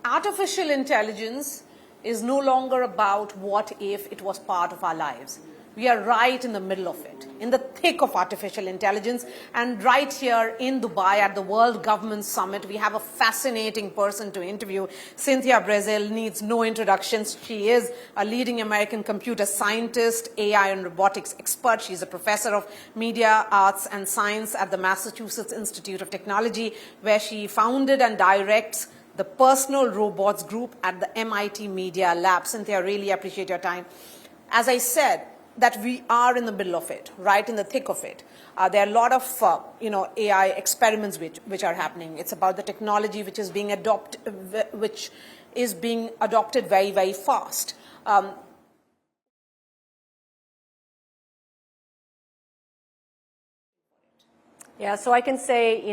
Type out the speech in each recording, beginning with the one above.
artificial intelligence is no longer about what if it was part of our lives. We are right in the middle of it, in the thick of artificial intelligence. And right here in Dubai at the World Government Summit, we have a fascinating person to interview. Cynthia Breazeal needs no introductions. She is a leading American computer scientist, AI and robotics expert. She's a professor of media, arts and science at the Massachusetts Institute of Technology, where she founded and directs the Personal Robots Group at the MIT Media Lab. Cynthia, I really appreciate your time. As I said, that we are in the middle of it, right in the thick of it. There are a lot of AI experiments which are happening. It's about the technology which is being adopted very, very fast. Yeah, so I can say,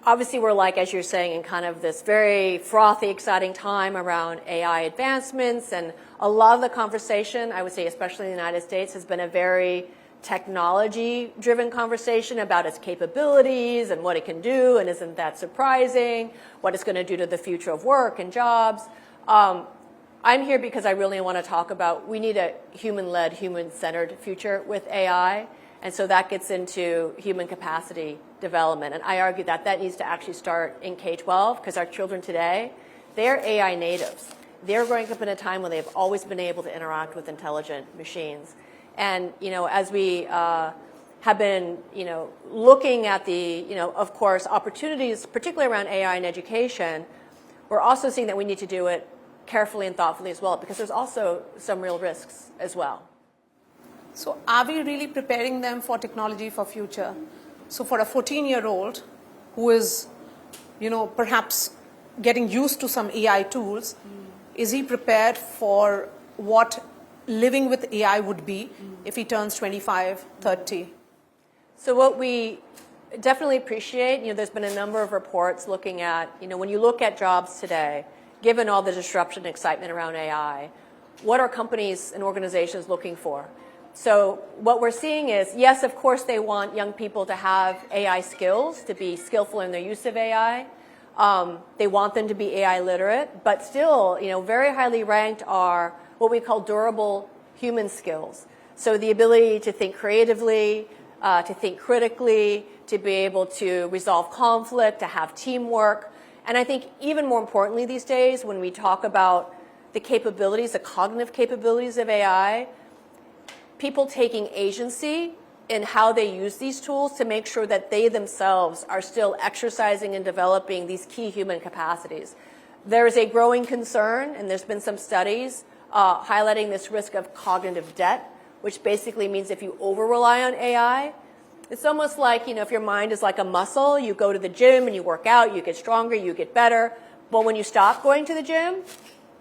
obviously we're like, as you're saying, in kind of this very frothy, exciting time around AI advancements, and a lot of the conversation, I would say especially in the United States, has been a very technology-driven conversation about its capabilities and what it can do, and isn't that surprising, what it's going to do to the future of work and jobs. I'm here because I really want to talk about we need a human-led, human-centered future with AI, and so that gets into human capacity development. And I argue that that needs to actually start in K-12 because our children today, they're AI natives. They're growing up in a time when they've always been able to interact with intelligent machines. And, as we have been, looking at the, of course, opportunities, particularly around AI in education, we're also seeing that we need to do it carefully and thoughtfully as well, because there's also some real risks as well. So are we really preparing them for technology for future? So for a 14-year-old who is, perhaps getting used to some AI tools, is he prepared for what living with AI would be if he turns 25, 30? So what we definitely appreciate, there's been a number of reports looking at, when you look at jobs today, given all the disruption and excitement around AI, what are companies and organizations looking for? So what we're seeing is, yes, of course, they want young people to have AI skills, to be skillful in their use of AI. They want them to be AI literate, but still, very highly ranked are what we call durable human skills. So the ability to think creatively, to think critically, to be able to resolve conflict, to have teamwork. And I think even more importantly these days, when we talk about the capabilities, the cognitive capabilities of AI, people taking agency in how they use these tools to make sure that they themselves are still exercising and developing these key human capacities. There is a growing concern, and there's been some studies highlighting this risk of cognitive debt, which basically means if you over-rely on AI, it's almost like, if your mind is like a muscle, you go to the gym and you work out, you get stronger, you get better, but when you stop going to the gym,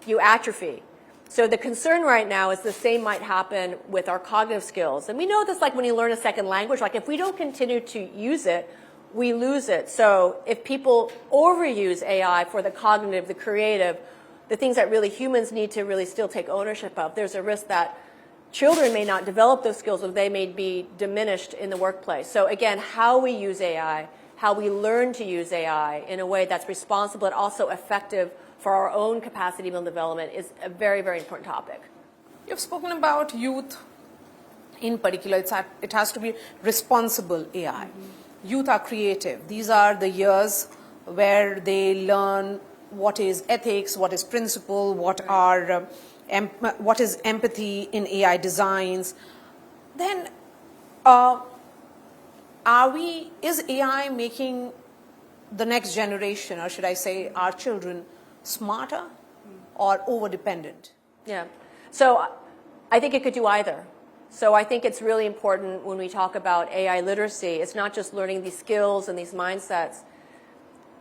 you atrophy. So the concern right now is the same might happen with our cognitive skills. And we know this like when you learn a second language, like if we don't continue to use it, we lose it. So if people overuse AI for the cognitive, the creative, the things that really humans need to really still take ownership of, there's a risk that children may not develop those skills or they may be diminished in the workplace. So again, how we use AI, how we learn to use AI in a way that's responsible and also effective for our own capacity building development is a very, very important topic. You've spoken about youth in particular. It has to be responsible AI. Youth are creative. These are the years where they learn what is ethics, what is principle, what is empathy in AI designs. Then is AI making the next generation, or should I say our children, smarter or over-dependent? Yeah. So I think it could do either. So I think it's really important when we talk about AI literacy, it's not just learning these skills and these mindsets.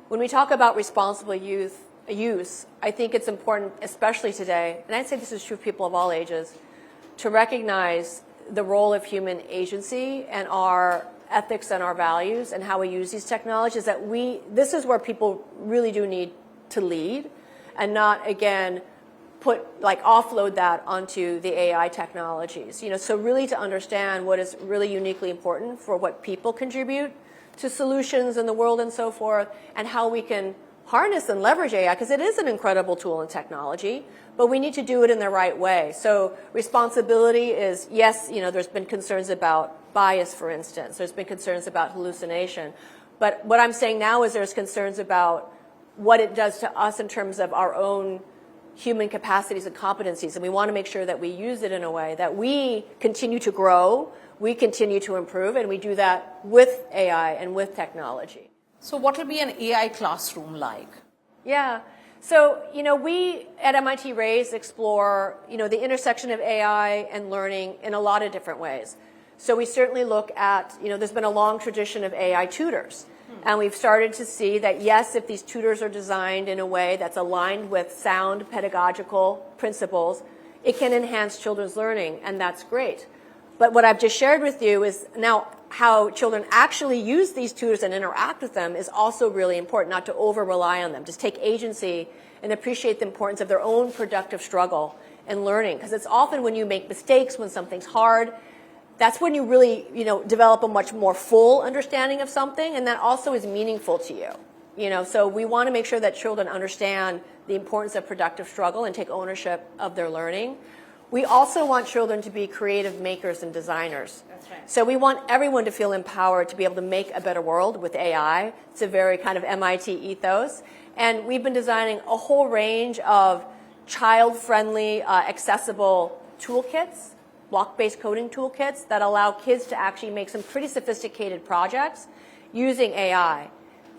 When we talk about responsible use, I think it's important, especially today, and I'd say this is true of people of all ages, to recognize the role of human agency and our ethics and our values and how we use these technologies. This is where people really do need to lead and not, again, offload that onto the AI technologies. So really to understand what is really uniquely important for what people contribute to solutions in the world and so forth, and how we can harness and leverage AI because it is an incredible tool and technology, but we need to do it in the right way. So responsibility is, yes, there's been concerns about bias, for instance. There's been concerns about hallucination. But what I'm saying now is there's concerns about what it does to us in terms of our own human capacities and competencies. And we want to make sure that we use it in a way that we continue to grow, we continue to improve, and we do that with AI and with technology. So what will be an AI classroom like? Yeah. So, we at MIT Raise explore, the intersection of AI and learning in a lot of different ways. So we certainly look at, there's been a long tradition of AI tutors. And we've started to see that, yes, if these tutors are designed in a way that's aligned with sound pedagogical principles, it can enhance children's learning, and that's great. But what I've just shared with you is now how children actually use these tutors and interact with them is also really important, not to over-rely on them. Just take agency and appreciate the importance of their own productive struggle and learning. Because it's often when you make mistakes, when something's hard, that's when you really, develop a much more full understanding of something, and that also is meaningful to you. So we want to make sure that children understand the importance of productive struggle and take ownership of their learning. We also want children to be creative makers and designers. That's right. So we want everyone to feel empowered to be able to make a better world with AI. It's a very kind of MIT ethos. And we've been designing a whole range of child-friendly, accessible toolkits, block-based coding toolkits that allow kids to actually make some pretty sophisticated projects using AI.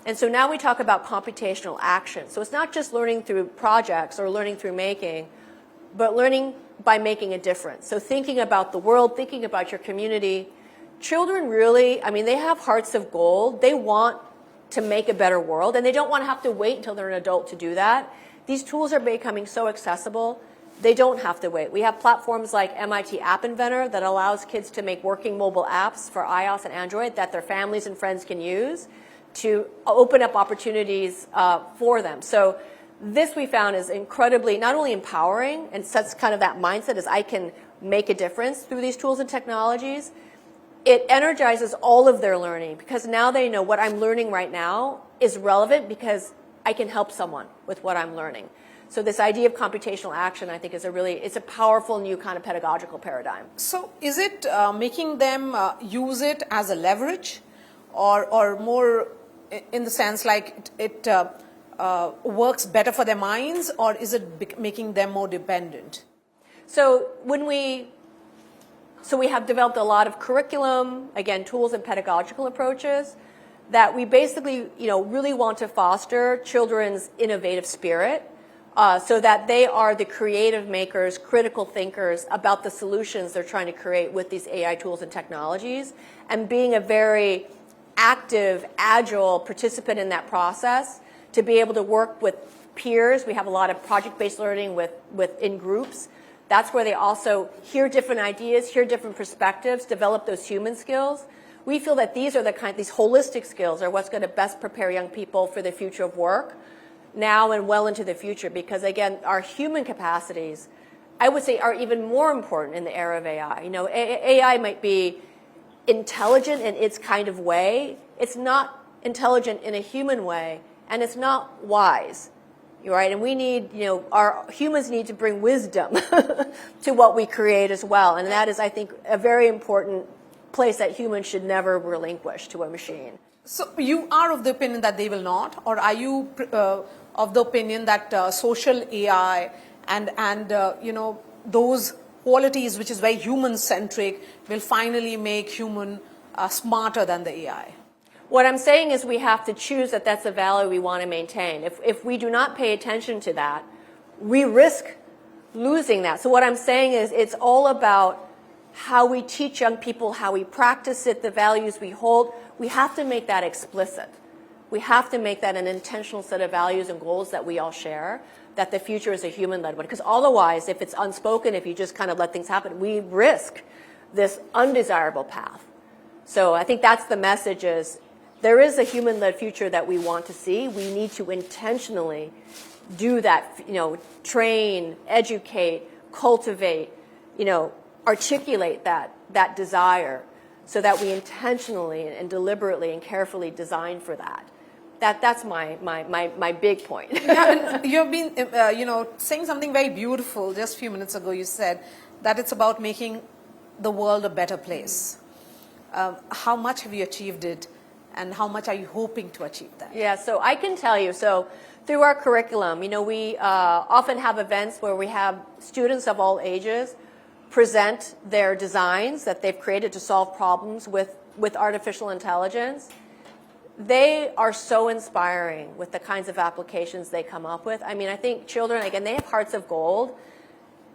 And so now we talk about computational action. So it's not just learning through projects or learning through making, but learning by making a difference. So thinking about the world, thinking about your community. Children really, they have hearts of gold. They want to make a better world, and they don't want to have to wait until they're an adult to do that. These tools are becoming so accessible. They don't have to wait. We have platforms like MIT App Inventor that allows kids to make working mobile apps for iOS and Android that their families and friends can use to open up opportunities for them. So this we found is incredibly not only empowering and sets kind of that mindset as I can make a difference through these tools and technologies. It energizes all of their learning because now they know what I'm learning right now is relevant because I can help someone with what I'm learning. So this idea of computational action, I think, it's a powerful new kind of pedagogical paradigm. So is it making them use it as a leverage or more in the sense like it works better for their minds, or is it making them more dependent? So we have developed a lot of curriculum, again, tools and pedagogical approaches that we basically, really want to foster children's innovative spirit. So that they are the creative makers, critical thinkers about the solutions they're trying to create with these AI tools and technologies, and being a very active, agile participant in that process to be able to work with peers. We have a lot of project-based learning in groups. That's where they also hear different ideas, hear different perspectives, develop those human skills. We feel that these holistic skills are what's going to best prepare young people for the future of work, now and well into the future, because again, our human capacities, I would say, are even more important in the era of AI. AI might be intelligent in its kind of way. It's not intelligent in a human way, and it's not wise, right? And we need, our humans need to bring wisdom to what we create as well. And that is, I think, a very important place that humans should never relinquish to a machine. So you are of the opinion that they will not, or are you of the opinion that social AI and those qualities which is very human-centric will finally make human smarter than the AI? What I'm saying is we have to choose that that's a value we want to maintain. If we do not pay attention to that, we risk losing that. So what I'm saying is it's all about how we teach young people, how we practice it, the values we hold. We have to make that explicit. We have to make that an intentional set of values and goals that we all share, that the future is a human-led one. Because otherwise, if it's unspoken, if you just kind of let things happen, we risk this undesirable path. So I think that's the message is there is a human-led future that we want to see. We need to intentionally do that, train, educate, cultivate, articulate that desire so that we intentionally and deliberately and carefully design for that. That's my big point. Yeah, and you've been, saying something very beautiful just a few minutes ago. You said that it's about making the world a better place. How much have you achieved it, and how much are you hoping to achieve that? Yeah, so I can tell you, so through our curriculum, we often have events where we have students of all ages present their designs that they've created to solve problems with artificial intelligence. They are so inspiring with the kinds of applications they come up with. I mean, I think children, again, they have hearts of gold.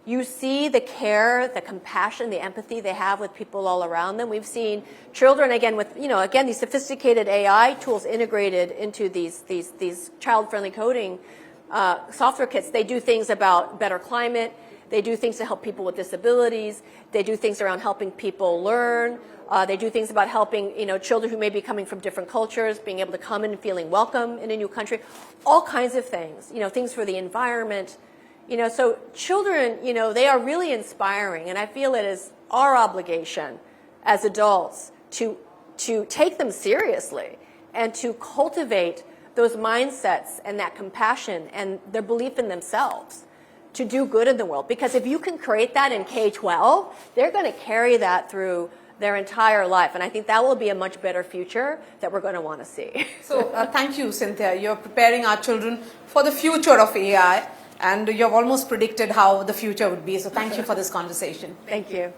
You see the care, the compassion, the empathy they have with people all around them. We've seen children, again, with, these sophisticated AI tools integrated into these child-friendly coding software kits. They do things about better climate. They do things to help people with disabilities. They do things around helping people learn. They do things about helping, children who may be coming from different cultures, being able to come in and feeling welcome in a new country. All kinds of things, things for the environment. So children, they are really inspiring, and I feel it is our obligation as adults to take them seriously and to cultivate those mindsets and that compassion and their belief in themselves to do good in the world. Because if you can create that in K-12, they're going to carry that through their entire life. And I think that will be a much better future that we're going to want to see. So thank you, Cynthia. You're preparing our children for the future of AI, and you've almost predicted how the future would be. So thank you for this conversation. Thank you.